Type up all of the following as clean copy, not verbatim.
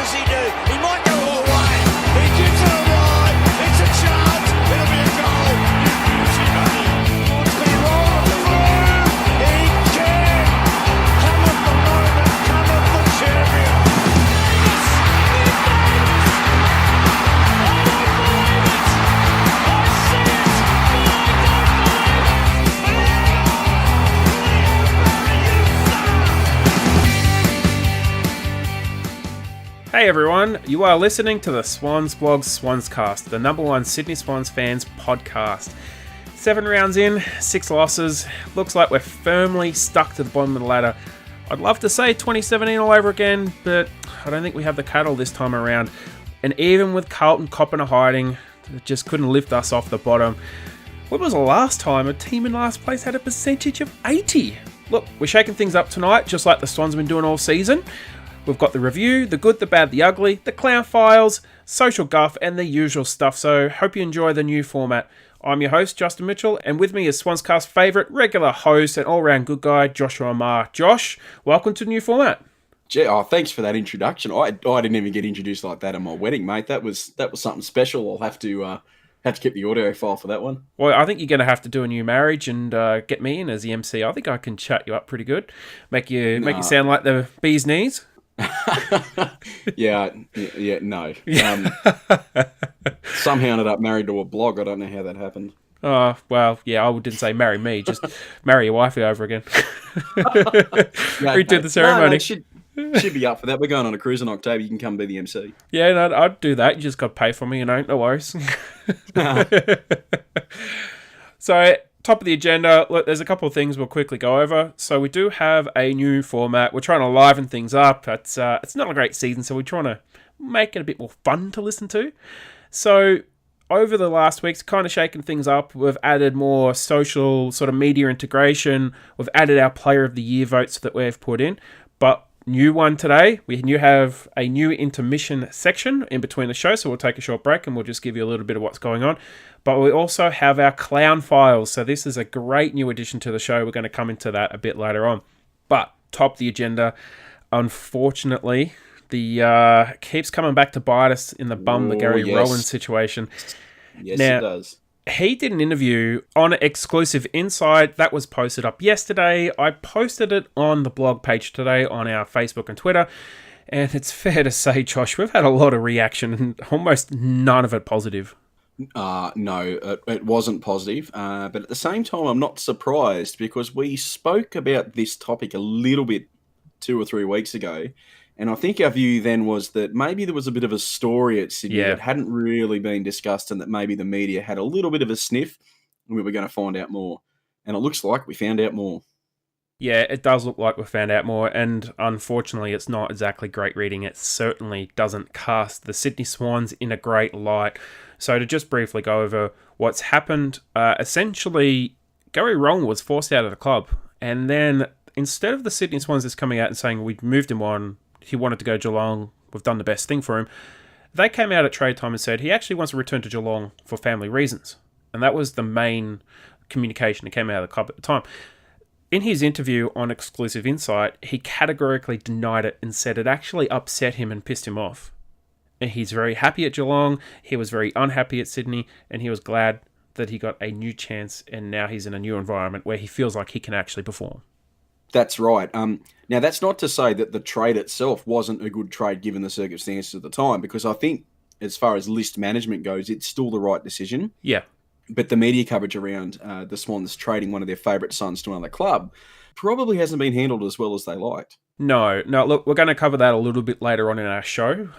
does he do? He might go all the way. He gives it a ride. It's a chance. It'll be a goal. Beauty, buddy. Wants me roll through. He can. Come at the moment. Come at the champion. Hey everyone, you are listening to the Swans Blog SwansCast, the number one Sydney Swans fans podcast. 7 rounds in, 6 losses. Looks like we're firmly stuck to the bottom of the ladder. I'd love to say 2017 all over again, but I don't think we have the cattle this time around. And even with Carlton copping a hiding, it just couldn't lift us off the bottom. When was the last time a team in last place had a percentage of 80? Look, we're shaking things up tonight, just like the Swans have been doing all season. We've got the review, the good, the bad, the ugly, the clown files, social guff, and the usual stuff. So hope you enjoy the new format. I'm your host, Justin Mitchell, and with me is SwansCast's favourite regular host and all-round good guy, Joshua Maher. Josh, welcome to the new format. Gee, thanks for that introduction. I didn't even get introduced like that at my wedding, mate. That was something special. I'll have to keep the audio file for that one. Well, I think you're going to have to do a new marriage and get me in as the MC. I think I can chat you up pretty good. Make you sound like the bee's knees. yeah, no. Somehow ended up married to a blog. I don't know how that happened. Oh, well, yeah, I didn't say marry me, just marry your wifey over again. Redo the ceremony. No, she'd be up for that. We're going on a cruise in October. You can come be the MC. Yeah, no, I'd do that. You just got to pay for me, no worries. So, top of the agenda, look, there's a couple of things we'll quickly go over. So we do have a new format. We're trying to liven things up. It's not a great season, so we're trying to make it a bit more fun to listen to. So over the last weeks, kind of shaking things up. We've added more social sort of media integration. We've added our Player of the Year votes that we've put in. But new one today, we have a new intermission section in between the show, so we'll take a short break and we'll just give you a little bit of what's going on. But we also have our clown files, so this is a great new addition to the show. We're going to come into that a bit later on. But top of the agenda, unfortunately, the keeps coming back to bite us in the bum, the Gary Rowan situation. Yes, now, it does. He did an interview on Exclusive Insight that was posted up yesterday. I posted it on the blog page today on our Facebook and Twitter. And it's fair to say, Josh, we've had a lot of reaction and almost none of it positive. No, it wasn't positive. But at the same time, I'm not surprised because we spoke about this topic a little bit 2 or 3 weeks ago. And I think our view then was that maybe there was a bit of a story at Sydney that hadn't really been discussed and that maybe the media had a little bit of a sniff and we were going to find out more. And it looks like we found out more. Yeah, it does look like we found out more. And unfortunately, it's not exactly great reading. It certainly doesn't cast the Sydney Swans in a great light. So to just briefly go over what's happened, essentially, Gary Rowan was forced out of the club. And then instead of the Sydney Swans just coming out and saying, we've moved him on, he wanted to go Geelong, we've done the best thing for him, they came out at trade time and said he actually wants to return to Geelong for family reasons. And that was the main communication that came out of the club at the time. In his interview on Exclusive Insight, he categorically denied it and said it actually upset him and pissed him off. And he's very happy at Geelong, he was very unhappy at Sydney, and he was glad that he got a new chance and now he's in a new environment where he feels like he can actually perform. That's right. Now, that's not to say that the trade itself wasn't a good trade given the circumstances at the time, because I think as far as list management goes, it's still the right decision. Yeah. But the media coverage around the Swans trading one of their favourite sons to another club probably hasn't been handled as well as they liked. No, look, we're going to cover that a little bit later on in our show.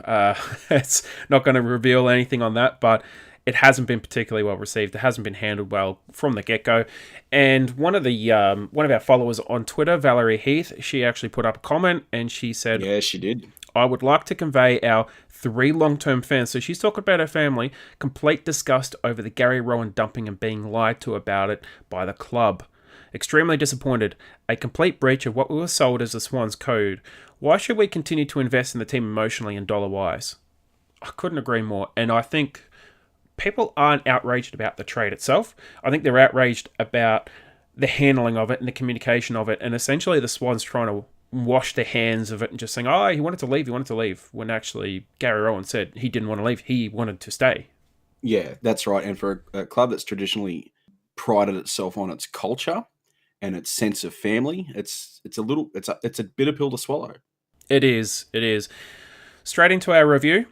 It's not going to reveal anything on that, but it hasn't been particularly well received. It hasn't been handled well from the get-go. And one of our followers on Twitter, Valerie Heath, she actually put up a comment and she said, yeah, she did. I would like to convey our 3 long-term fans, so she's talking about her family, complete disgust over the Gary Rowan dumping and being lied to about it by the club. Extremely disappointed. A complete breach of what we were sold as the Swans code. Why should we continue to invest in the team emotionally and dollar-wise? I couldn't agree more. And I think people aren't outraged about the trade itself. I think they're outraged about the handling of it and the communication of it, and essentially the Swans trying to wash their hands of it and just saying, oh, he wanted to leave, when actually Gary Rowan said he didn't want to leave, he wanted to stay. Yeah, that's right. And for a club that's traditionally prided itself on its culture and its sense of family, it's a bitter pill to swallow. It is. Straight into our review.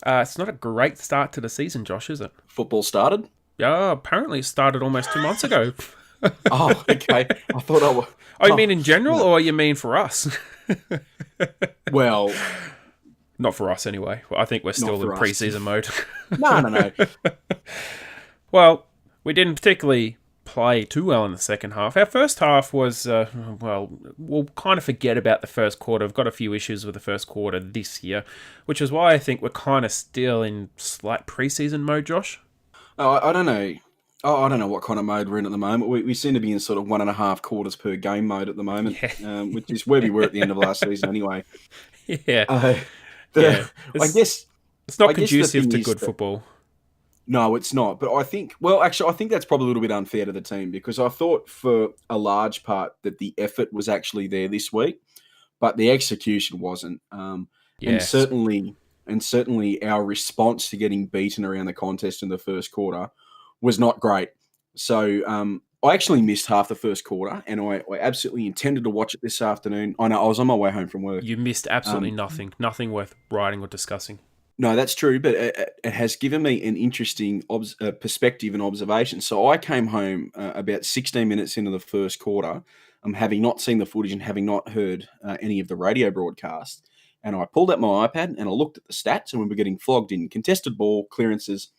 It's not a great start to the season, Josh, is it? Football started. Yeah, apparently it started almost 2 months ago. Oh, okay. I thought I was. Oh, you mean in general, or you mean for us? Well, not for us anyway. I think we're still in pre-season mode. No. Well, we didn't particularly play too well in the second half. Our first half was, we'll kind of forget about the first quarter. I've got a few issues with the first quarter this year, which is why I think we're kind of still in slight pre-season mode, Josh. Oh, I don't know. Oh, I don't know what kind of mode we're in at the moment. We seem to be in sort of 1.5 quarters per game mode at the moment, which is where we were at the end of last season anyway. Yeah. I guess it's not conducive to good football. No, it's not. But I think that's probably a little bit unfair to the team, because I thought for a large part that the effort was actually there this week, but the execution wasn't. Yes. And certainly our response to getting beaten around the contest in the first quarter was not great. So I actually missed half the first quarter, and I absolutely intended to watch it this afternoon. I know I was on my way home from work. You missed absolutely nothing worth writing or discussing. No, that's true, but it has given me an interesting perspective and observation. So I came home about 16 minutes into the first quarter, having not seen the footage and having not heard any of the radio broadcast. And I pulled out my iPad and I looked at the stats, and we were getting flogged in contested ball, clearances.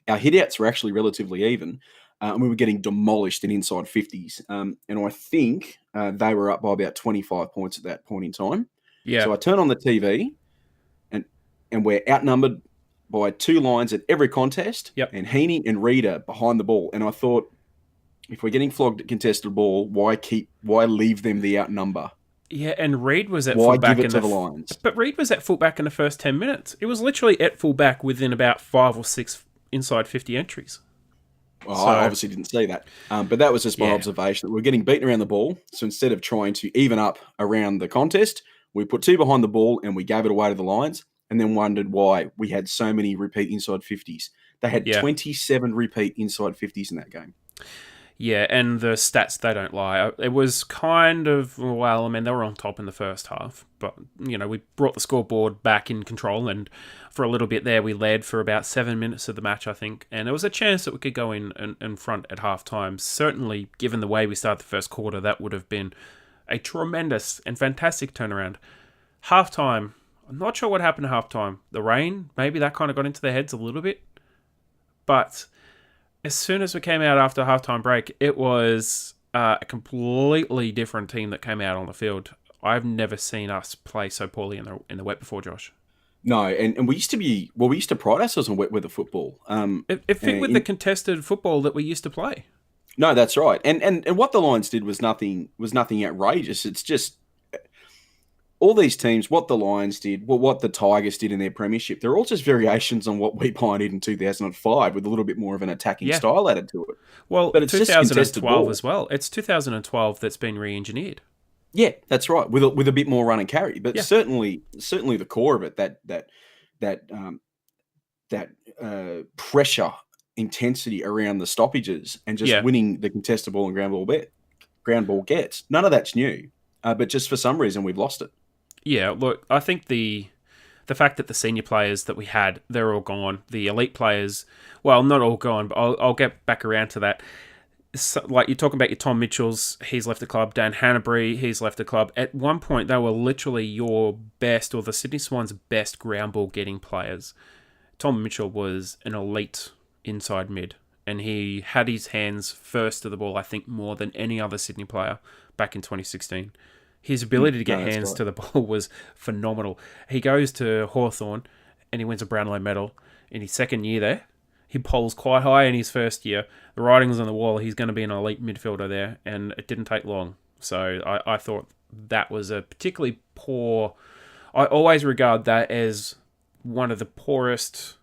Our hit-outs were actually relatively even, and we were getting demolished in inside 50s. And I think they were up by about 25 points at that point in time. Yeah. So I turn on the TV, and we're outnumbered by 2 lines at every contest. Yep. And Heaney and Reader behind the ball. And I thought, if we're getting flogged at contested ball, why leave them the outnumber? Yeah, and Reed was at Why fullback give it to the lines? But Reed was at fullback in the first 10 minutes. It was literally at fullback within about 5 or 6 inside 50 entries. Well, I obviously didn't see that. But that was just my observation, that we're getting beaten around the ball. So instead of trying to even up around the contest, we put 2 behind the ball and we gave it away to the Lions, and then wondered why we had so many repeat inside 50s. They had 27 repeat inside 50s in that game. Yeah, and the stats, they don't lie. It was kind of, well, I mean, they were on top in the first half, but, you know, we brought the scoreboard back in control, and for a little bit there, we led for about 7 minutes of the match, I think, and there was a chance that we could go in front at halftime. Certainly, given the way we started the first quarter, that would have been a tremendous and fantastic turnaround. Halftime, I'm not sure what happened at halftime. The rain, maybe that kind of got into their heads a little bit, but as soon as we came out after halftime break, it was a completely different team that came out on the field. I've never seen us play so poorly in the wet before, Josh. No, and we used to pride ourselves on wet weather football. It fit with the contested football that we used to play. No, that's right. And what the Lions did was nothing outrageous. It's just all these teams, what the Lions did, what the Tigers did in their premiership, they're all just variations on what we pioneered in 2005 with a little bit more of an attacking style added to it. Well, but it's 2012 as well. It's 2012 that's been re-engineered. Yeah, that's right, with a bit more run and carry. But certainly the core of it, that pressure, intensity around the stoppages and just winning the contested ball and ground ball gets, none of that's new. But just for some reason, we've lost it. Yeah, look, I think the fact that the senior players that we had, they're all gone. The elite players, well, not all gone, but I'll get back around to that. So, like, you're talking about your Tom Mitchells, he's left the club. Dan Hanbury, he's left the club. At one point, they were literally your best, or the Sydney Swans' best ground ball getting players. Tom Mitchell was an elite inside mid, and he had his hands first to the ball, I think, more than any other Sydney player back in 2016. His ability to get hands to the ball was phenomenal. He goes to Hawthorn and he wins a Brownlow medal. In his second year there, he polls quite high in his first year. The writing was on the wall. He's going to be an elite midfielder there, and it didn't take long. So I thought that was a particularly poor... I always regard that as one of the poorest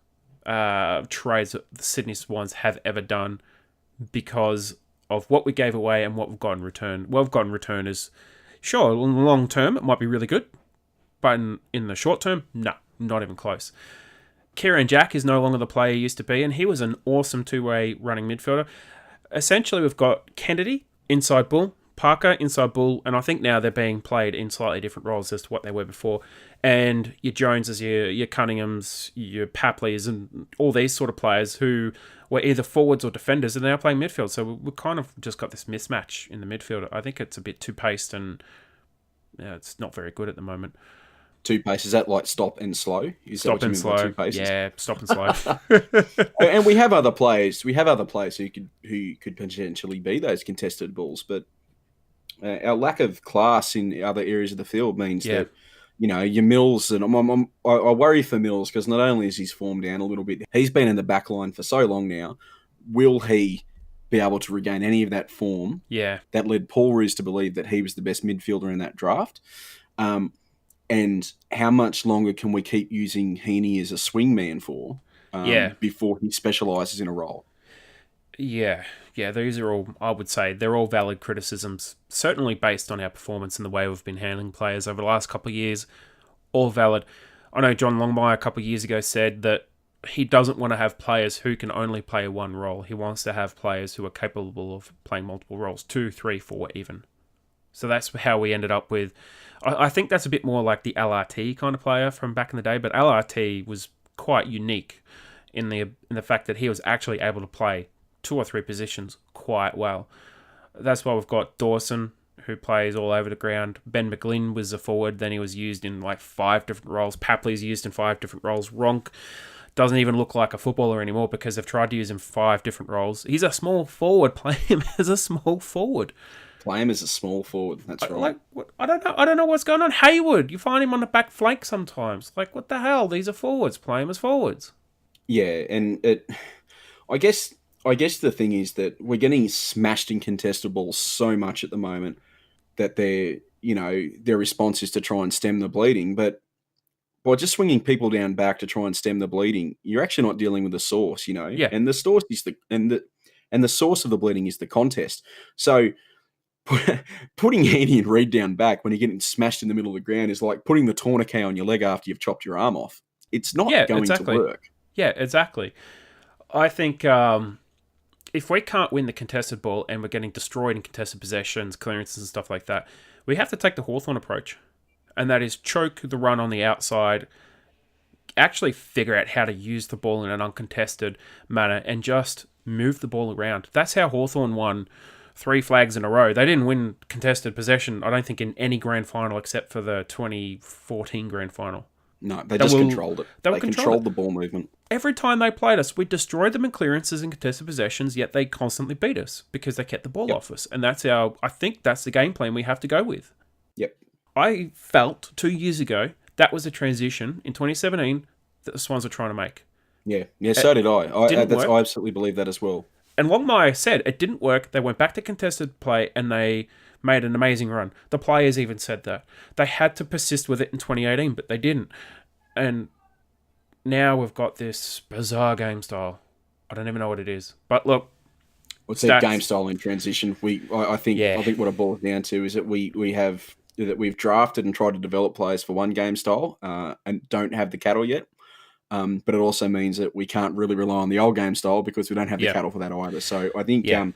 trades that the Sydney Swans have ever done, because of what we gave away and what we've got in return. What we've got in return is Sure, in the long term, it might be really good. But in the short term, no, not even close. Kieran Jack is no longer the player he used to be, and he was an awesome two-way running midfielder. Essentially, we've got Kennedy, inside bull, Parker, inside bull, and I think now they're being played in slightly different roles as to what they were before. And your Joneses, your Cunninghams, your Papleys, and all these sort of players who were either forwards or defenders, and they're now playing midfield. So we've kind of just got this mismatch in the midfield. I think it's a bit too paced, and it's not very good at the moment. Two paces, is that like stop and slow? Is Stop that what and you mean by slow. two paces? Yeah, stop and slow. And we have other players. We have other players who could potentially be those contested balls, but our lack of class in other areas of the field means that your Mills, and I worry for Mills because not only is his form down a little bit, he's been in the back line for so long now. Will he be able to regain any of that form? Yeah, that led Paul Roos to believe that he was the best midfielder in that draft. And how much longer can we keep using Heaney as a swingman for before he specialises in a role? Yeah, these are all, I would say, they're all valid criticisms, certainly based on our performance and the way we've been handling players over the last couple of years, all valid. I know John Longmire a couple of years ago said that he doesn't want to have players who can only play one role. He wants to have players who are capable of playing multiple roles, 2, 3, 4 even. So that's how we ended up with... I think that's a bit more like the LRT kind of player from back in the day, but LRT was quite unique in the fact that he was actually able to play 2 or 3 positions quite well. That's why we've got Dawson, who plays all over the ground. Ben McGlynn was a forward, then he was used in like 5 different roles. Papley's used in 5 different roles. Ronk doesn't even look like a footballer anymore because they've tried to use him 5 different roles. He's a small forward. Play him as a small forward. Play him as a small forward. That's right. I don't know what's going on. Hayward, you find him on the back flank sometimes. Like, what the hell? These are forwards. Play him as forwards. Yeah, and I guess the thing is that we're getting smashed in contested balls so much at the moment that their response is to try and stem the bleeding. But by just swinging people down back to try and stem the bleeding, you're actually not dealing with the source, Yeah. And the source is the source of the bleeding is the contest. So putting Heaney and Reid down back when you're getting smashed in the middle of the ground is like putting the tourniquet on your leg after you've chopped your arm off. It's not going to work. Yeah, exactly. I think if we can't win the contested ball and we're getting destroyed in contested possessions, clearances and stuff like that, we have to take the Hawthorn approach. And that is choke the run on the outside, actually figure out how to use the ball in an uncontested manner and just move the ball around. That's how Hawthorn won 3 flags in a row. They didn't win contested possession, I don't think, in any grand final except for the 2014 grand final. No, they just controlled it. They controlled the ball movement. Every time they played us, we destroyed them in clearances and contested possessions, yet they constantly beat us because they kept the ball off us. And I think that's the game plan we have to go with. Yep. I felt 2 years ago that was a transition in 2017 that the Swans were trying to make. Yeah, so did I. I absolutely believe that as well. And Longmire said it didn't work. They went back to contested play and they made an amazing run. The players even said that. They had to persist with it in 2018, but they didn't. And now we've got this bizarre game style. I don't even know what it is. But look, what's that game style in transition? I think what it boils down to is that we've drafted and tried to develop players for one game style and don't have the cattle yet. But it also means that we can't really rely on the old game style because we don't have the cattle for that either. So I think I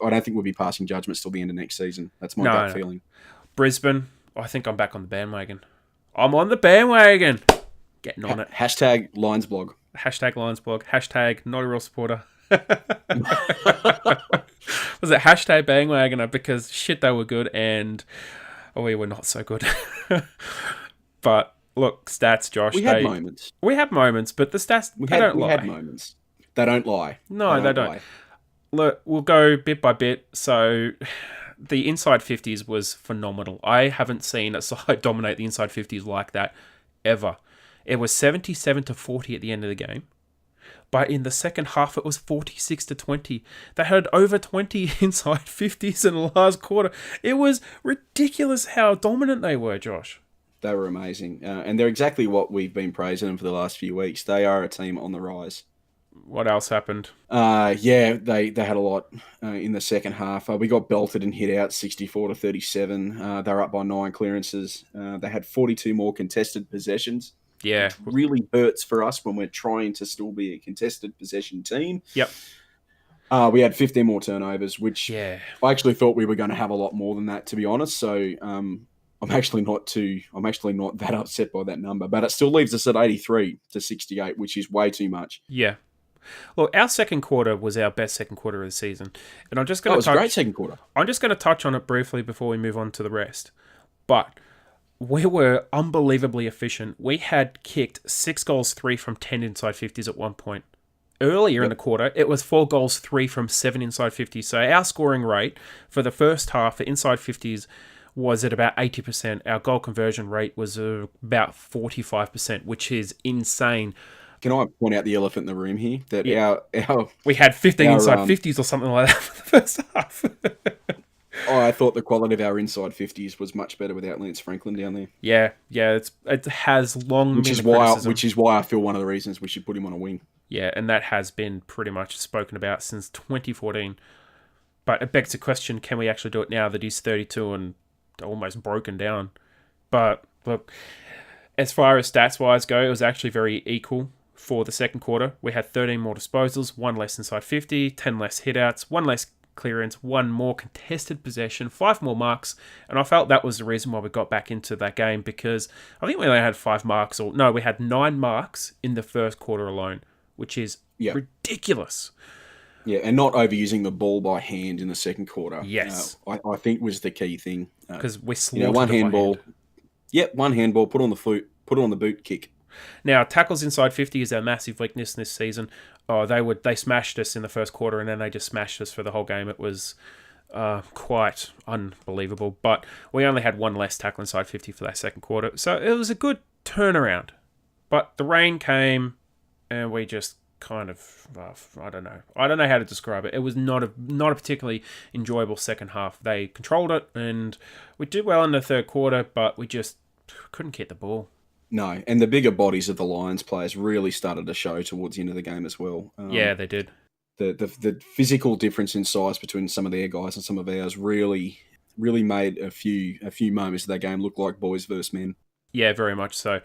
don't think we'll be passing judgments till the end of next season. That's my gut feeling. Brisbane, I think I'm back on the bandwagon. I'm on the bandwagon. Getting on it. Hashtag Lions Blog. Hashtag Lions Blog. Hashtag not a real supporter. Was it hashtag bandwagoner because shit they were good and we were not so good. But look, stats, Josh. We had moments. We had moments, but the stats, they don't lie. We had moments. They don't lie. No, they don't. Look, we'll go bit by bit. So the inside 50s was phenomenal. I haven't seen a side dominate the inside 50s like that ever. It was 77-40 at the end of the game. But in the second half, it was 46-20. They had over 20 inside 50s in the last quarter. It was ridiculous how dominant they were, Josh. They were amazing. And they're exactly what we've been praising them for the last few weeks. They are a team on the rise. What else happened? Yeah, they had a lot in the second half. We got belted and hit out 64-37. They were up by 9 clearances. They had 42 more contested possessions. Yeah. Which really hurts for us when we're trying to still be a contested possession team. Yep. We had 15 more turnovers, which Yeah. I actually thought we were going to have a lot more than that, to be honest. So I'm actually not that upset by that number, but it still leaves us at 83-68, which is way too much. Yeah. Well, our second quarter was our best second quarter of the season, and I'm just going to touch. It was a great second quarter. I'm just going to touch on it briefly before we move on to the rest. But we were unbelievably efficient. We had kicked 6 goals, 3 from 10 inside 50s at one point. Earlier in the quarter, it was 4 goals, 3 from 7 inside 50s. So our scoring rate for the first half for inside 50s was at about 80%. Our goal conversion rate was about 45%, which is insane. Can I point out the elephant in the room here? That our we had 15 inside 50s or something like that for the first half. I thought the quality of our inside 50s was much better without Lance Franklin down there. Yeah, it has long which is why I feel one of the reasons we should put him on a wing. Yeah, and that has been pretty much spoken about since 2014. But it begs the question, can we actually do it now that he's 32 and almost broken down? But look, as far as stats-wise go, it was actually very equal for the second quarter. We had 13 more disposals, 1 less inside 50, 10 less hitouts, 1 less clearance, 1 more contested possession, 5 more marks, and I felt that was the reason why we got back into that game, because I think we only had 5 marks, we had 9 marks in the first quarter alone, which is ridiculous. Yeah, and not overusing the ball by hand in the second quarter. Yes. I think was the key thing. Because we slaughtered one it by handball. hand. Yep, one handball, put on the boot kick. Now, tackles inside 50 is our massive weakness this season. They smashed us in the first quarter, and then they just smashed us for the whole game. It was quite unbelievable. But we only had 1 less tackle inside 50 for that second quarter. So it was a good turnaround. But the rain came, and we just kind of, I don't know how to describe it. It was not a particularly enjoyable second half. They controlled it, and we did well in the third quarter, but we just couldn't get the ball. No, and the bigger bodies of the Lions players really started to show towards the end of the game as well. Yeah, they did. The physical difference in size between some of their guys and some of ours really made a few moments of that game look like boys versus men. Yeah, very much so.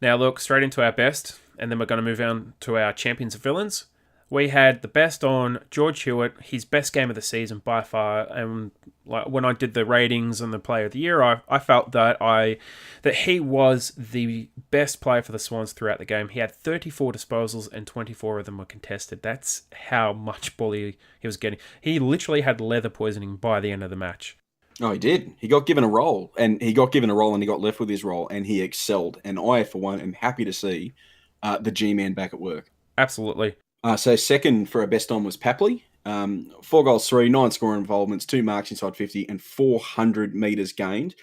Now look, straight into our best, and then we're going to move on to our champions and villains. We had the best on George Hewitt, his best game of the season by far. And when I did the ratings and the player of the year, I felt that he was the best player for the Swans throughout the game. He had 34 disposals and 24 of them were contested. That's how much bully he was getting. He literally had leather poisoning by the end of the match. Oh, he did. He got given a role, and he got left with his role, and he excelled. And I, for one, am happy to see the G-Man back at work. Absolutely. So second for our best on was Papley. 4 goals, 3, 9 scoring involvements, 2 marks inside 50, and 400 metres gained.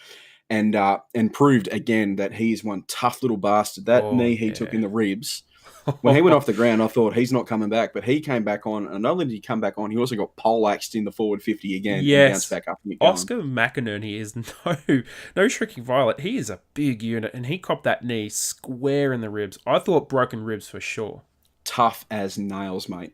And proved again that he is one tough little bastard. That knee he took in the ribs. When he went off the ground, I thought he's not coming back, but he came back on. And not only did he come back on, he also got poleaxed in the forward 50 again. Yes. And bounced back up and Oscar McInerney is no shrinking violet. He is a big unit, and he copped that knee square in the ribs. I thought broken ribs for sure. Tough as nails, mate.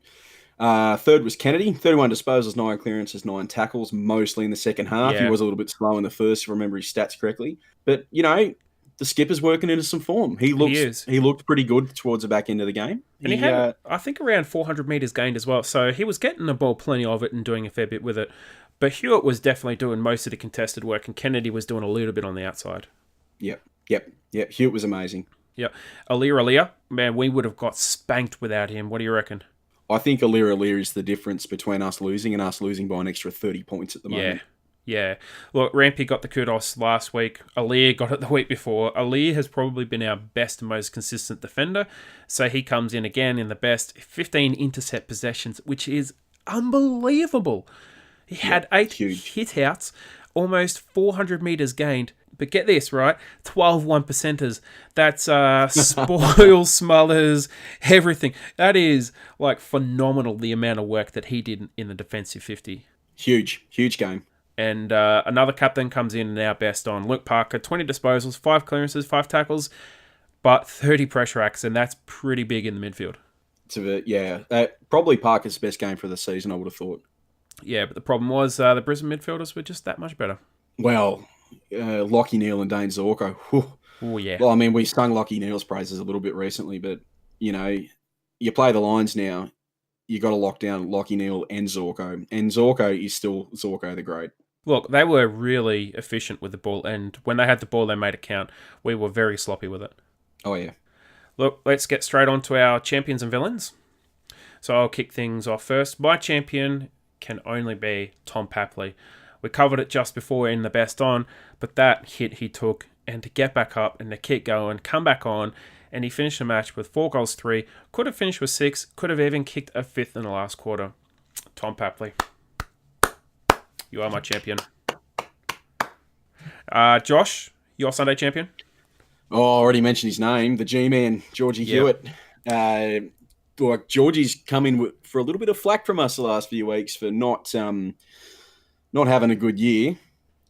Third was Kennedy. 31 disposals, 9 clearances, 9 tackles, mostly in the second half. Yeah. He was a little bit slow in the first, if I remember his stats correctly. But, the skipper's working into some form. He looked pretty good towards the back end of the game. And he had, I think, around 400 metres gained as well. So he was getting the ball plenty of it and doing a fair bit with it. But Hewitt was definitely doing most of the contested work, and Kennedy was doing a little bit on the outside. Yep. Hewitt was amazing. Yep. Alir, man, we would have got spanked without him. What do you reckon? I think Alir is the difference between us losing and us losing by an extra 30 points at the moment. Yeah. Look, Rampy got the kudos last week. Alir got it the week before. Alir has probably been our best and most consistent defender. So he comes in again in the best. 15 intercept possessions, which is unbelievable. He had 8 hit-outs, almost 400 metres gained. But get this, right? 12 1%ers. That's spoil, smothers, everything. That is phenomenal, the amount of work that he did in the defensive 50. Huge game. And another captain comes in now best on Luke Parker. 20 disposals, 5 clearances, 5 tackles, but 30 pressure acts, and that's pretty big in the midfield. Probably Parker's best game for the season, I would have thought. Yeah, but the problem was the Brisbane midfielders were just that much better. Well, Lockie Neal and Dane Zorko. Oh, yeah. Well, I mean, we sung Lockie Neal's praises a little bit recently, but, you play the Lions now, you got to lock down Lockie Neal and Zorko. And Zorko is still Zorko the Great. Look, they were really efficient with the ball, and when they had the ball, they made it count. We were very sloppy with it. Oh, yeah. Look, let's get straight on to our champions and villains. So I'll kick things off first. My champion can only be Tom Papley. We covered it just before in the best on, but that hit he took, and to get back up and to keep going, come back on, and he finished the match with 4 goals, 3. Could have finished with 6. Could have even kicked a 5th in the last quarter. Tom Papley, you are my champion. Josh, your Sunday champion? Oh, I already mentioned his name, the G-Man, Georgie Hewitt. Georgie's come in for a little bit of flack from us the last few weeks for not having a good year.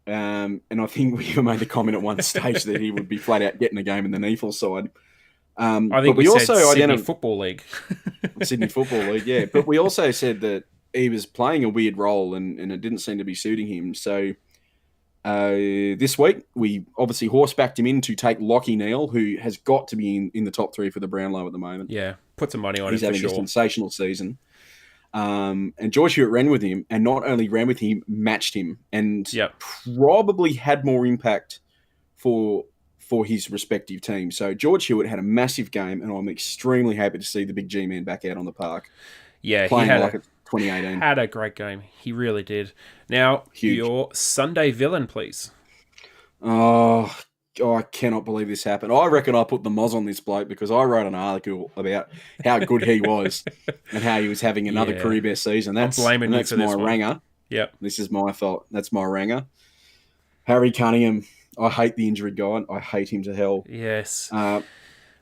And I think we even made the comment at one stage that he would be flat out getting a game in the NEFL side. I think we said Sydney Football League. Sydney Football League, yeah. But we also said that he was playing a weird role and it didn't seem to be suiting him. So this week, we obviously horsebacked him in to take Lockie Neal, who has got to be in the top 3 for the Brownlow at the moment. Yeah, put some money on He's him for having sure. a sensational season. And George Hewitt ran with him, and not only ran with him, matched him, and probably had more impact for his respective team. So George Hewitt had a massive game, and I'm extremely happy to see the big G-Man back out on the park. Yeah, playing he had like it's 2018. Had a great game. He really did. Now, your Sunday villain, please. Oh, I cannot believe this happened. I reckon I put the moz on this bloke because I wrote an article about how good he was and how he was having another career best season. That's I'm blaming you for this my one. ranger. Yep. This is my fault. That's my ranger. Harry Cunningham. I hate the injured guy. I hate him to hell. Yes.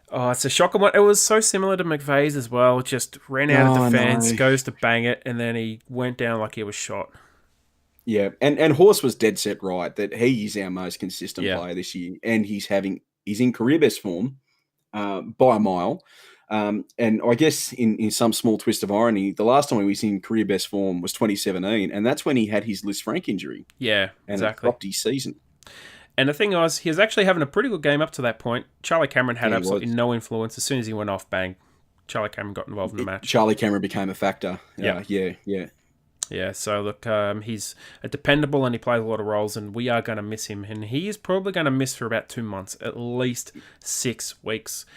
It's a shocking one. It was so similar to McVeigh's as well. Just ran out of defence, goes to bang it, and then he went down like he was shot. Yeah, and Horse was dead set right that he is our most consistent player this year, and he's in career best form by a mile. And I guess in some small twist of irony, the last time he was in career best form was 2017, and that's when he had his Liz Frank injury. Yeah, and exactly. It dropped his season. And the thing was, he was actually having a pretty good game up to that point. Charlie Cameron had absolutely no influence. As soon as he went off, bang, Charlie Cameron got involved in the match. Charlie Cameron became a factor. Yeah. Yeah, so look, he's a dependable and he plays a lot of roles, and we are going to miss him. And he is probably going to miss for about 2 months, at least 6 weeks.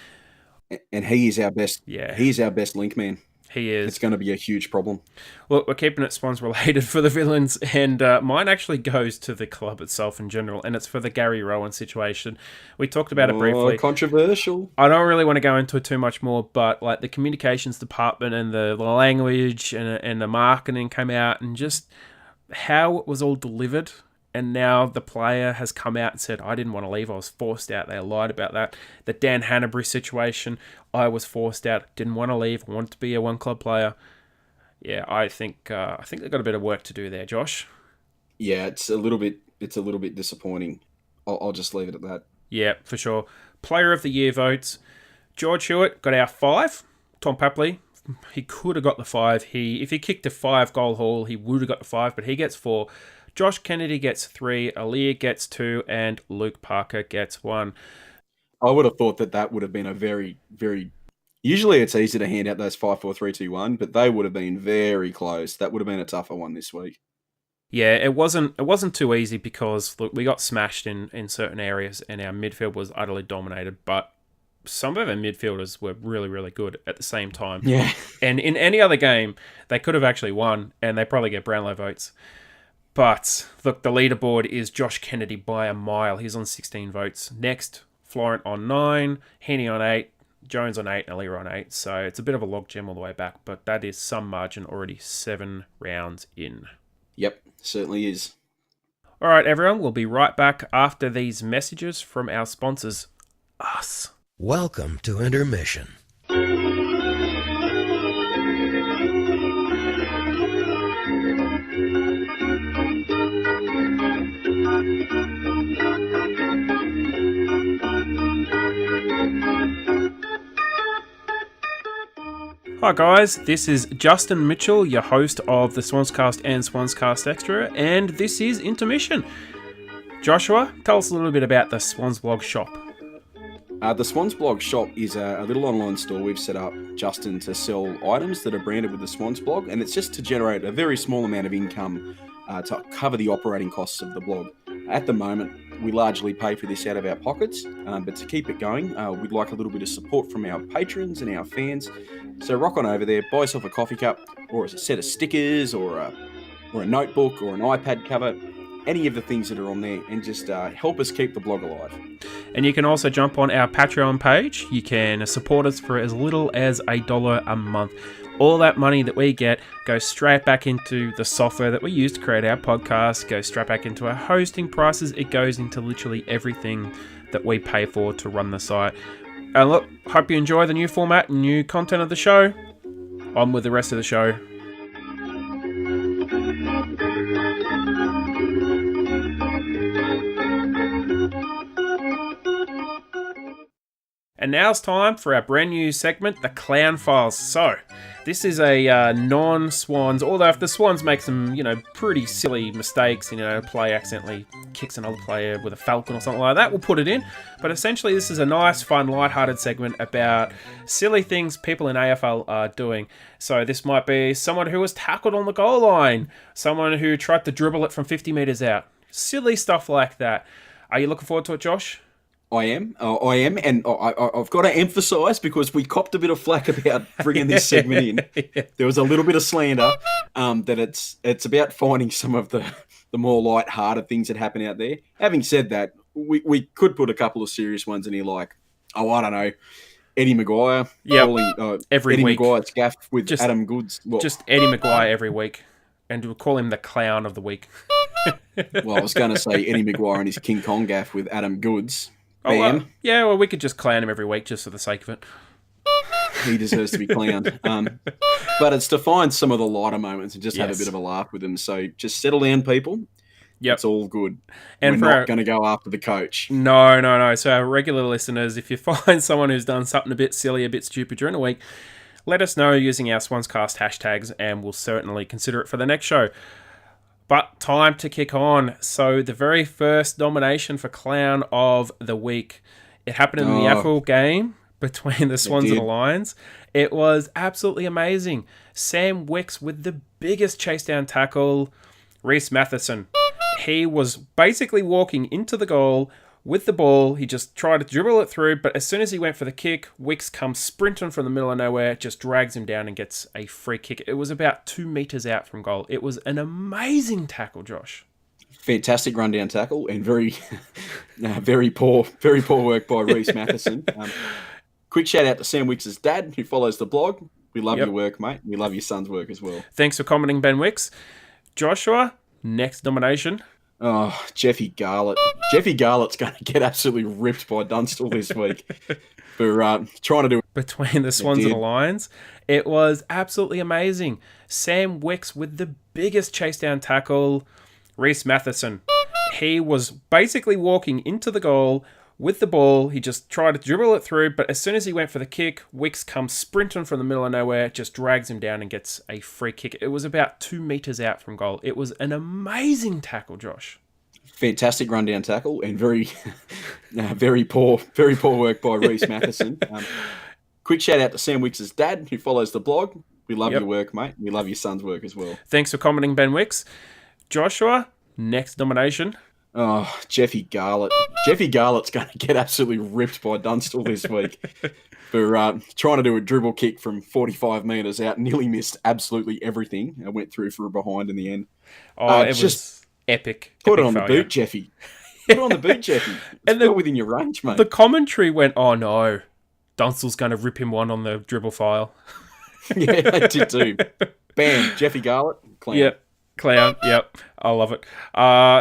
And he is our best. Yeah, he is our best link man. He is. It's going to be a huge problem. Well, we're keeping it Swans related for the villains, and mine actually goes to the club itself in general, and it's for the Gary Rowan situation. We talked about it briefly. Controversial. I don't really want to go into it too much more, but like the communications department and the language and the marketing came out, and just how it was all delivered. And now the player has come out and said, I didn't want to leave. I was forced out. They lied about that. The Dan Hanbury situation, I was forced out. Didn't want to leave. Wanted to be a one-club player. Yeah, I think they've got a bit of work to do there, Josh. Yeah, it's a little bit disappointing. I'll just leave it at that. Yeah, for sure. Player of the Year votes. George Hewitt got our 5. Tom Papley, he could have got the 5. If he kicked a 5-goal haul, he would have got the 5, but he gets 4. Josh Kennedy gets 3, Aaliyah gets 2, and Luke Parker gets 1. I would have thought that would have been a very, very... Usually it's easy to hand out those 5, 4, 3, 2, 1, but they would have been very close. That would have been a tougher one this week. Yeah, it wasn't too easy because look, we got smashed in certain areas and our midfield was utterly dominated, but some of our midfielders were really, really good at the same time. Yeah. And in any other game, they could have actually won, and they probably get Brownlow votes. But, look, the leaderboard is Josh Kennedy by a mile. He's on 16 votes. Next, Florent on 9, Heaney on 8, Jones on 8, and Aaliyah on 8. So it's a bit of a logjam all the way back, but that is some margin already 7 rounds in. Yep, certainly is. All right, everyone, we'll be right back after these messages from our sponsors, us. Welcome to Intermission. Hi guys, this is Justin Mitchell, your host of the SwansCast and SwansCast Extra, and this is Intermission. Joshua, tell us a little bit about the Swans Blog shop. The Swans Blog shop is a little online store we've set up, Justin, to sell items that are branded with the Swans Blog, and it's just to generate a very small amount of income to cover the operating costs of the blog. At the moment, we largely pay for this out of our pockets, but to keep it going, we'd like a little bit of support from our patrons and our fans. So rock on over there, buy yourself a coffee cup, or a set of stickers, or a notebook, or an iPad cover, any of the things that are on there, and just help us keep the blog alive. And you can also jump on our Patreon page. You can support us for as little as $1 a month. All that money that we get goes straight back into the software that we use to create our podcast, goes straight back into our hosting prices. It goes into literally everything that we pay for to run the site. And look, hope you enjoy the new format and new content of the show. On with the rest of the show. And now it's time for our brand new segment, the Clown Files. So, this is a non-Swans, although if the Swans make some, pretty silly mistakes, play accidentally kicks another player with a falcon or something like that, we'll put it in. But essentially, this is a nice, fun, light-hearted segment about silly things people in AFL are doing. So this might be someone who was tackled on the goal line, someone who tried to dribble it from 50 metres out. Silly stuff like that. Are you looking forward to it, Josh? I am, and I've got to emphasise, because we copped a bit of flack about bringing this segment in. Yeah. There was a little bit of slander that it's about finding some of the more light-hearted things that happen out there. Having said that, we could put a couple of serious ones in here, like, I don't know, Eddie Maguire. Yep. Every Eddie week. Maguire's gaff with Adam Goods. Well, just Eddie Maguire every week. And we'll call him the clown of the week. Well, I was going to say Eddie Maguire and his King Kong gaff with Adam Goods. Well, we could just clown him every week just for the sake of it. He deserves to be clowned. But it's to find some of the lighter moments and just have a bit of a laugh with them. So just settle down, people. Yep. It's all good. And we're not going to go after the coach. No. So our regular listeners, if you find someone who's done something a bit silly, a bit stupid during the week, let us know using our SwansCast hashtags, and we'll certainly consider it for the next show. But time to kick on. So the very first nomination for Clown of the Week, it happened in the AFL game between the Swans and the Lions. It was absolutely amazing. Sam Wicks with the biggest chase down tackle. Reece Matheson, he was basically walking into the goal with the ball. He just tried to dribble it through, but as soon as he went for the kick, Wicks comes sprinting from the middle of nowhere, just drags him down and gets a free kick. It was about 2 metres out from goal. It was an amazing tackle, Josh. Fantastic rundown tackle, and very poor work by Reece Matheson. Quick shout out to Sam Wicks' dad, who follows the blog. We love your work, mate. We love your son's work as well. Thanks for commenting, Ben Wicks. Joshua, next nomination. Oh, Jeffy Garlett. Jeffy Garlett's going to get absolutely ripped by Dunstall this week for trying to do between the Swans and the Lions. It was absolutely amazing. Sam Wicks with the biggest chase down tackle. Reece Matheson, he was basically walking into the goal with the ball. He just tried to dribble it through, but as soon as he went for the kick, Wicks comes sprinting from the middle of nowhere, just drags him down and gets a free kick. It was about 2 metres out from goal. It was an amazing tackle, Josh. Fantastic rundown tackle, and very poor work by Reece Matheson. Quick shout out to Sam Wicks' dad, who follows the blog. We love your work, mate. We love your son's work as well. Thanks for commenting, Ben Wicks. Joshua, next nomination. Oh, Jeffy Garlett. Jeffy Garlett's going to get absolutely ripped by Dunstall this week for trying to do a dribble kick from 45 metres out. Nearly missed absolutely everything. I went through for a behind in the end. It was just epic. Put it on the boot, Jeffy. Put it on the boot, Jeffy. It's well within your range, mate. The commentary went, oh no, Dunstall's going to rip him one on the dribble file. Yeah, they did too. Bam, Jeffy Garlett, clown. Yep. Clown, yep, I love it.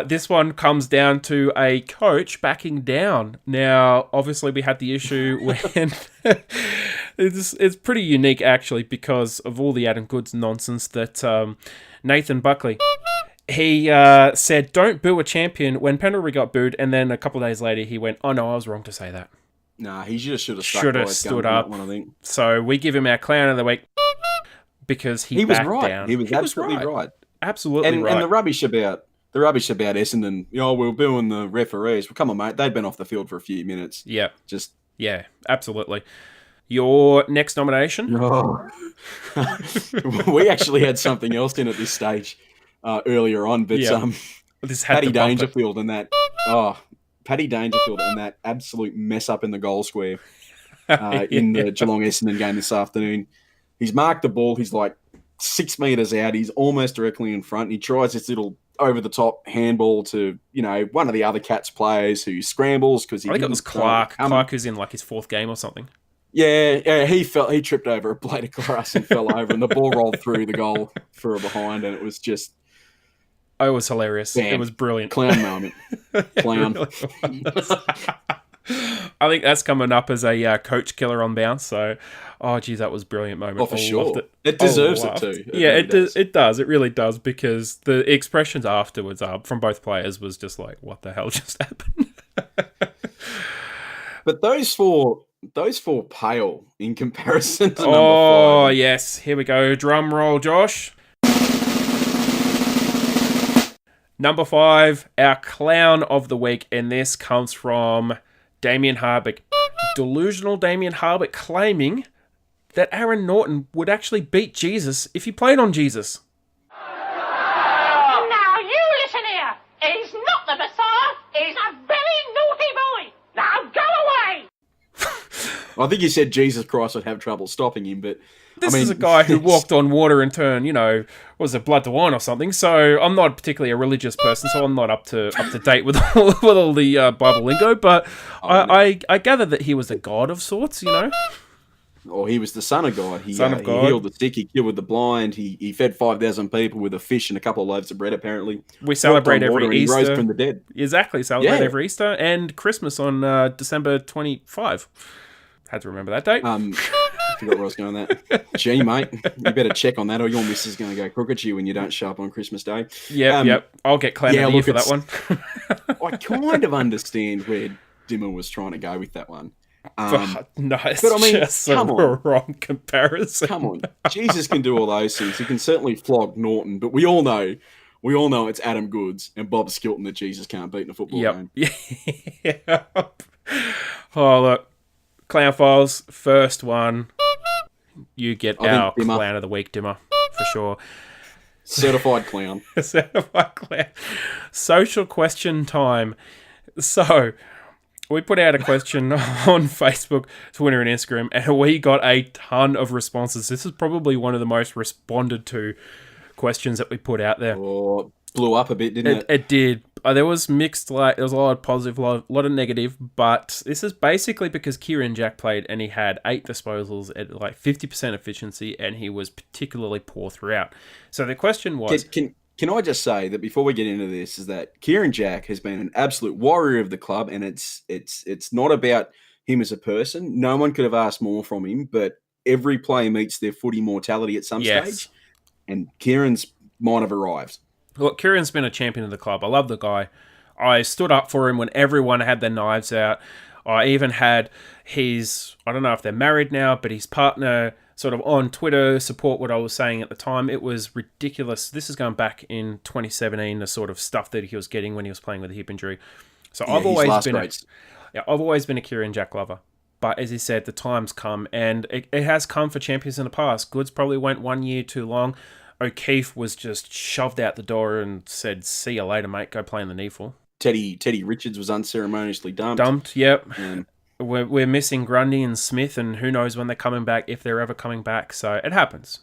This one comes down to a coach backing down. Now, obviously, we had the issue when it's pretty unique actually because of all the Adam Goods nonsense that Nathan Buckley, he said, "Don't boo a champion" when Pendlebury got booed, and then a couple of days later he went, "Oh no, I was wrong to say that." Nah, he just should have stood up. One, I think. So we give him our clown of the week. because He was backed right. down. He was absolutely right. Absolutely And right. and the rubbish about Essendon, we're booing the referees. Well, come on, mate. They'd been off the field for a few minutes. Yeah. Just Yeah, absolutely. Your next nomination? we actually had something else in at this stage earlier on, but Yeah. This had Paddy to bump it. Dangerfield and that Paddy Dangerfield and that absolute mess up in the goal square in the Geelong Essendon game this afternoon. He's marked the ball. He's like 6 metres out. He's almost directly in front. He tries this little over-the-top handball to, one of the other Cats players who scrambles because he I think it was Clark. Clark who's in like his 4th game or something. Yeah, he tripped over a blade of grass and fell over, and the ball rolled through the goal for a behind, and it was just... Oh, it was hilarious. Bam. It was brilliant. Clown moment. Clown. I think that's coming up as a coach killer on bounce. So, geez, that was a brilliant moment. Oh, for sure. Loved it. It deserves it too. It does. It does. It really does, because the expressions afterwards from both players was just like, what the hell just happened? But those four pale in comparison to number 5. Oh, yes. Here we go. Drum roll, Josh. Number 5, our clown of the week, and this comes from Damien Hardwick. Delusional Damien Hardwick claiming that Aaron Norton would actually beat Jesus if he played on Jesus. Now you listen here. He's not the Messiah. He's a very naughty boy. Now go away. I think you said Jesus Christ would have trouble stopping him, but... This is a guy who walked on water and turned, was it blood to wine or something? So I'm not particularly a religious person, so I'm not up to date with all the Bible lingo. But I gather that he was a god of sorts, Or he was the son of God. He Son of God. He healed the sick. He cured the blind. He fed 5,000 people with a fish and a couple of loaves of bread. Apparently, We celebrate Walked on water every and Easter. He rose from the dead. Exactly, celebrate Yeah. every Easter and Christmas on December 25. Had to remember that date. I forgot where I was going with that. Gee, mate, you better check on that, or your missus is going to go crooked to you when you don't show up on Christmas Day. Yep. I'll get clown of the year for that one. I kind of understand where Dimmer was trying to go with that one. No, it's but I mean, just come a on. wrong comparison. Come on, Jesus can do all those things. He can certainly flog Norton, but we all know it's Adam Goods and Bob Skilton that Jesus can't beat in a football game. Yep. Oh, look. Clown Files, first one. You get our Dimmer. clown of the week, Dimmer, for sure. Certified clown. Certified clown. Social question time. So, we put out a question on Facebook, Twitter, and Instagram, and we got a ton of responses. This is probably one of the most responded to questions that we put out there. Oh, blew up a bit, didn't it? It did. There was mixed, there was a lot of positive, a lot of negative, but this is basically because Kieran Jack played and he had 8 disposals at 50% efficiency, and he was particularly poor throughout. So the question was... Can I just say that before we get into this, is that Kieran Jack has been an absolute warrior of the club, and it's not about him as a person. No one could have asked more from him, but every player meets their footy mortality at some stage, and Kieran's might have arrived. Look, Kieran's been a champion of the club. I love the guy. I stood up for him when everyone had their knives out. I even had his, I don't know if they're married now, but his partner sort of on Twitter support what I was saying at the time. It was ridiculous. This is going back in 2017, the sort of stuff that he was getting when he was playing with a hip injury. So I've always been a Kieran Jack lover. But as he said, the time's come, and it has come for champions in the past. Goods probably went 1 year too long. O'Keefe was just shoved out the door and said, "See you later, mate. Go play in the NEFL." Teddy Richards was unceremoniously dumped. Yep. We're missing Grundy and Smith, and who knows when they're coming back, if they're ever coming back. So it happens.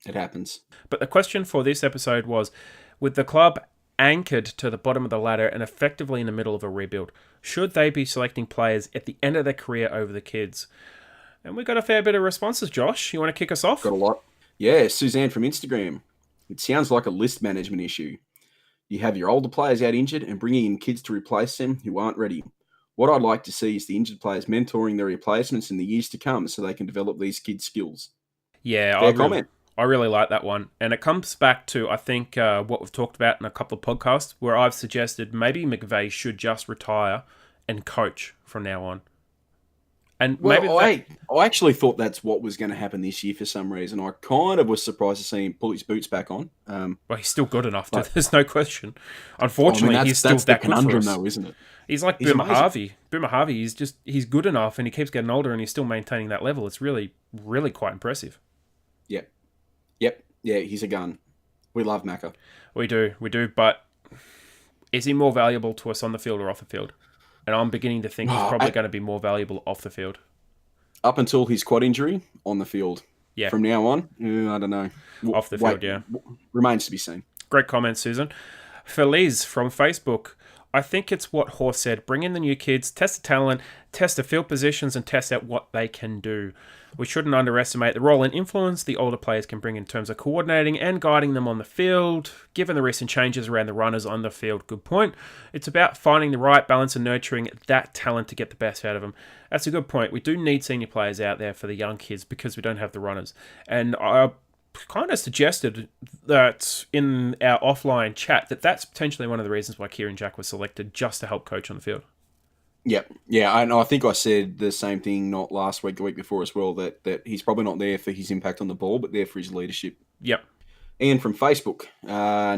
It happens. But the question for this episode was, with the club anchored to the bottom of the ladder and effectively in the middle of a rebuild, should they be selecting players at the end of their career over the kids? And we got a fair bit of responses, Josh. You want to kick us off? Got a lot. Yeah, Suzanne from Instagram. It sounds like a list management issue. You have your older players out injured and bringing in kids to replace them who aren't ready. What I'd like to see is the injured players mentoring their replacements in the years to come so they can develop these kids' skills. Yeah, Fair comment. I really like that one. And it comes back to, I think, what we've talked about in a couple of podcasts, where I've suggested maybe McVeigh should just retire and coach from now on. And Well, maybe I actually thought that's what was going to happen this year for some reason. I kind of was surprised to see him pull his boots back on. well, he's still good enough to. But- There's no question. Unfortunately, he's still that's the that good for conundrum, us. though, isn't it? He's like He's Boomer amazing. Harvey. Boomer Harvey, he's good enough, and he keeps getting older, and he's still maintaining that level. It's really, really quite impressive. Yep. Yeah, he's a gun. We love Maher. We do. But is he more valuable to us on the field or off the field? And I'm beginning to think he's probably going to be more valuable off the field. Up until his quad injury, on the field. Yeah. From now on, I don't know. Off the field, yeah. Remains to be seen. Great comment, Susan. Feliz from Facebook. I think it's what Horse said. Bring in the new kids, test the talent, test the field positions, and test out what they can do. We shouldn't underestimate the role and influence the older players can bring in terms of coordinating and guiding them on the field. Given the recent changes around the runners on the field, good point. It's about finding the right balance and nurturing that talent to get the best out of them. That's a good point. We do need senior players out there for the young kids because we don't have the runners. And I kind of suggested that in our offline chat that's potentially one of the reasons why Kieran Jack was selected, just to help coach on the field. Yep. Yeah, I think I said the same thing not last week, the week before as well, that he's probably not there for his impact on the ball, but there for his leadership. Yep. And from Facebook,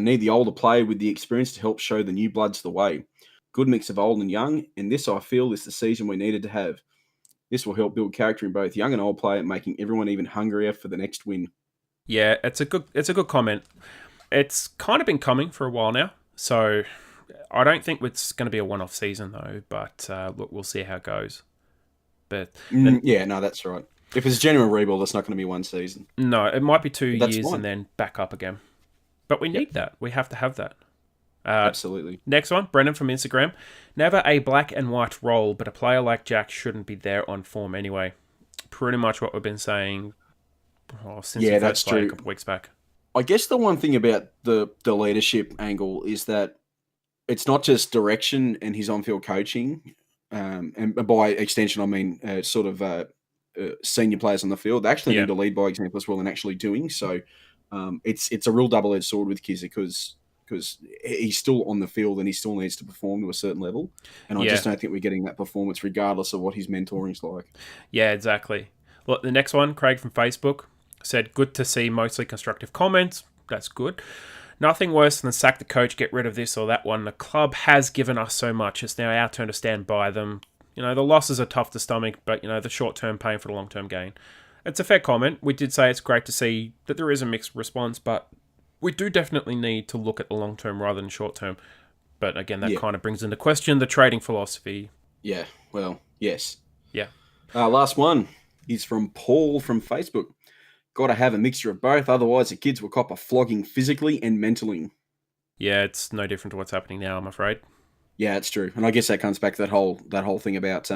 need the older player with the experience to help show the new bloods the way. Good mix of old and young, and this, I feel, is the season we needed to have. This will help build character in both young and old player, making everyone even hungrier for the next win. Yeah, it's a good comment. It's kind of been coming for a while now, so I don't think it's going to be a one-off season though. But look, we'll see how it goes. But yeah, no, that's right. If it's a genuine rebuild, it's not going to be one season. No, it might be 2 That's years fine. and then back up again. But we need that. We have to have that. Absolutely. Next one, Brendan from Instagram. Never a black and white role, but a player like Jack shouldn't be there on form anyway. Pretty much what we've been saying since Yeah, we that's first played true. a couple of weeks back. I guess the one thing about the leadership angle is that it's not just direction and his on-field coaching, and by extension, I mean senior players on the field. They actually need to lead by example as well and actually doing so. It's a real double-edged sword with Kizza because he's still on the field and he still needs to perform to a certain level, and I just don't think we're getting that performance regardless of what his mentoring's like. Yeah, exactly. Look, the next one, Craig from Facebook said, good to see mostly constructive comments. That's good. Nothing worse than sack the coach, get rid of this or that one. The club has given us so much. It's now our turn to stand by them. The losses are tough to stomach, but, the short-term pain for the long-term gain. It's a fair comment. We did say it's great to see that there is a mixed response, but we do definitely need to look at the long-term rather than short-term. But again, that kind of brings into question the trading philosophy. Yeah, well, yes. Yeah. Last one is from Paul from Facebook. Got to have a mixture of both, otherwise the kids will cop a flogging physically and mentally. Yeah, it's no different to what's happening now, I'm afraid. Yeah, it's true, and I guess that comes back to that whole thing about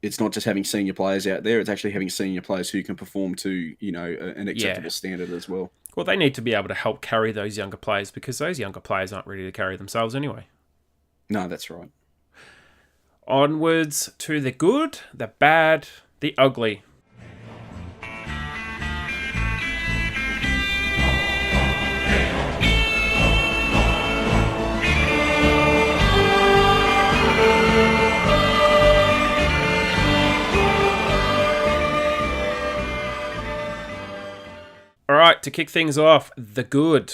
it's not just having senior players out there; it's actually having senior players who can perform to an acceptable standard as well. Well, they need to be able to help carry those younger players because those younger players aren't ready to carry themselves anyway. No, that's right. Onwards to the good, the bad, the ugly. All right, to kick things off, the good.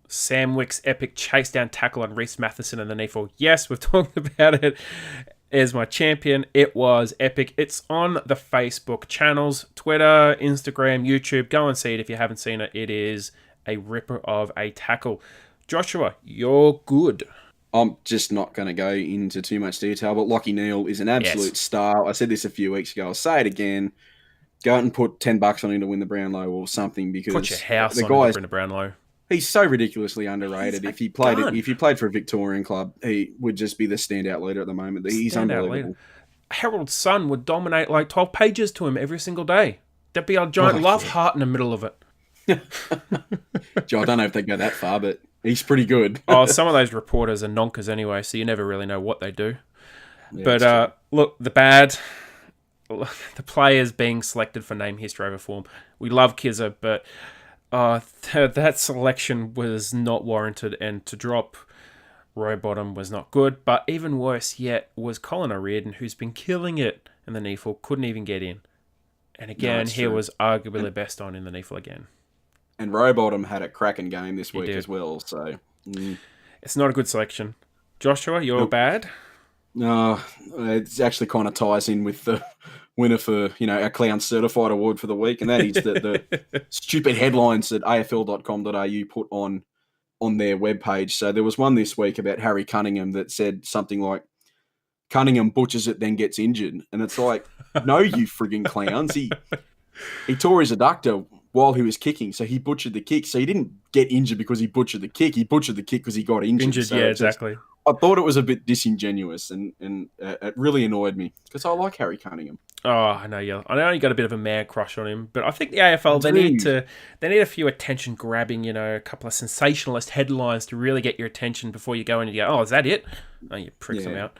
Sam Wick's epic chase down tackle on Reece Matheson and the knee fall. Yes, we've talked about it as my champion. It was epic. It's on the Facebook channels, Twitter, Instagram, YouTube. Go and see it if you haven't seen it. It is a ripper of a tackle. Joshua, you're good. I'm just not going to go into too much detail, but Lachie Neale is an absolute star. I said this a few weeks ago. I'll say it again. Go out and put $10 on him to win the Brownlow or something because put your house the on guy him to win the Brownlow. He's so ridiculously underrated. If he played for a Victorian club, he would just be the standout leader at the moment. He's unbelievable. Harold's son would dominate like 12 pages to him every single day. There'd be a giant love heart in the middle of it. Joe, I don't know if they go that far, but he's pretty good. Some of those reporters are nonkers anyway, so you never really know what they do. Yeah, but look, the bad, the players being selected for name, history over form. We love Kizza, but that selection was not warranted, and to drop Rowbottom was not good. But even worse yet was Colin O'Riordan, who's been killing it in the NEAFL, couldn't even get in. And again, he was arguably the best on in the NEAFL again. And Rowbottom had a cracking game this week did. as well. So it's not a good selection. Joshua, you're bad? No, it actually kind of ties in with the winner for, our Clown Certified Award for the week, and that is the stupid headlines that afl.com.au put on their webpage. So there was one this week about Harry Cunningham that said something like, Cunningham butchers it, then gets injured. And it's like, no, you frigging clowns. He tore his adductor while he was kicking, so he butchered the kick. So he didn't get injured because he butchered the kick. He butchered the kick because he got injured. So exactly. I thought it was a bit disingenuous, and it really annoyed me because I like Harry Cunningham. Oh, I know you got a bit of a man crush on him, but I think the AFL they need a few attention grabbing, a couple of sensationalist headlines to really get your attention before you go in and you go, oh, is that it? Oh, you pricks them out.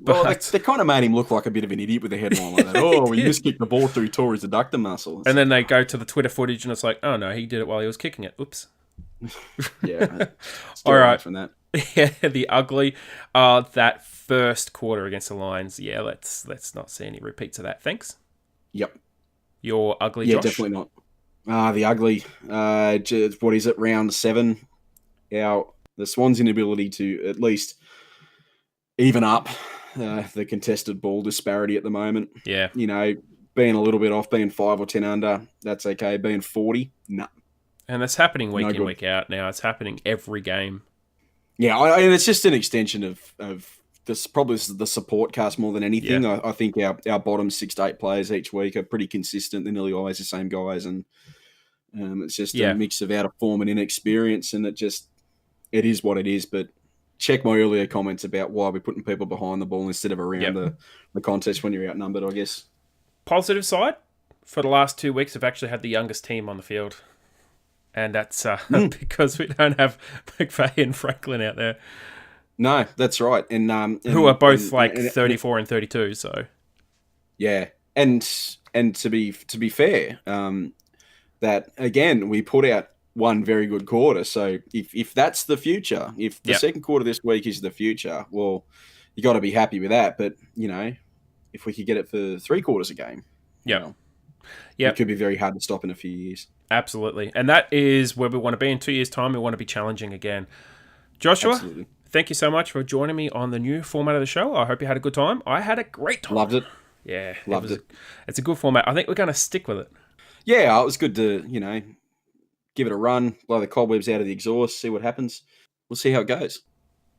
But well, they kind of made him look like a bit of an idiot with a headline like that. Oh, he miskicked the ball through, tore his adductor muscle. And then they go to the Twitter footage and it's like, oh no, he did it while he was kicking it. Oops. Yeah. All right. From that. Yeah, the ugly. That first quarter against the Lions. Yeah, let's not see any repeats of that. Thanks. Yep. Your ugly. Yeah, Josh? definitely not. The ugly. What is it? Round 7. The Swans' inability to at least even up the contested ball disparity at the moment. Yeah. Being a little bit off, being 5 or 10 under, that's okay. Being 40, nah. And that's happening week in, week out now. It's happening every game. Yeah, it's just an extension of this, probably the support cast more than anything. Yeah. I think our bottom 6 to 8 players each week are pretty consistent. They're nearly always the same guys, and it's just a mix of out of form and inexperience, and it is what it is. But check my earlier comments about why we're putting people behind the ball instead of around the contest when you're outnumbered, I guess. Positive side, for the last 2 weeks, I've actually had the youngest team on the field. And that's because we don't have McVeigh and Franklin out there. No, that's right. And who are both 34 and 32, so. Yeah. And to be fair, that again, we put out one very good quarter. So if that's the future, if the second quarter this week is the future, well, you got to be happy with that. But, if we could get it for 3 quarters a game, it could be very hard to stop in a few years. Absolutely. And that is where we want to be in 2 years' time. We want to be challenging again. Joshua, thank you so much for joining me on the new format of the show. I hope you had a good time. I had a great time. Loved it. Yeah. Loved it. It's a good format. I think we're going to stick with it. Yeah, it was good to, give it a run, blow the cobwebs out of the exhaust, see what happens. We'll see how it goes.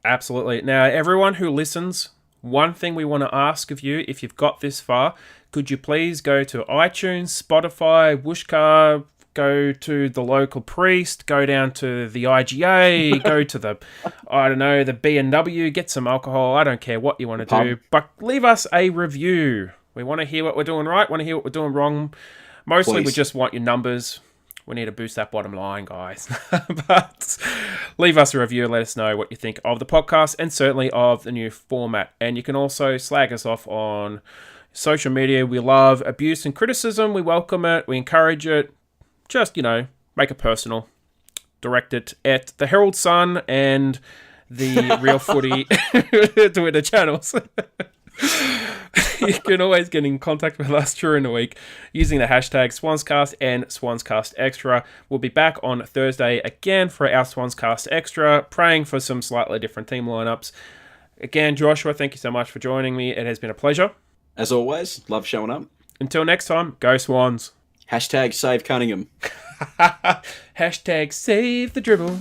Absolutely. Now, everyone who listens, one thing we want to ask of you, if you've got this far, could you please go to iTunes, Spotify, Whooshkaa, go to the local priest, go down to the IGA, go to the B&W, get some alcohol. I don't care what you want to do, but leave us a review. We want to hear what we're doing right, want to hear what we're doing wrong. Mostly we just want your numbers. We need to boost that bottom line, guys. But leave us a review. Let us know what you think of the podcast and certainly of the new format. And you can also slag us off on social media. We love abuse and criticism. We welcome it. We encourage it. Just, make it personal. Direct it at the Herald Sun and the Real Footy Twitter channels. You can always get in contact with us during the week using the hashtag SwansCast and SwansCast Extra. We'll be back on Thursday again for our SwansCast Extra, praying for some slightly different team lineups. Again, Joshua, thank you so much for joining me. It has been a pleasure. As always, love showing up. Until next time, go Swans. Hashtag save Cunningham. Hashtag save the dribble.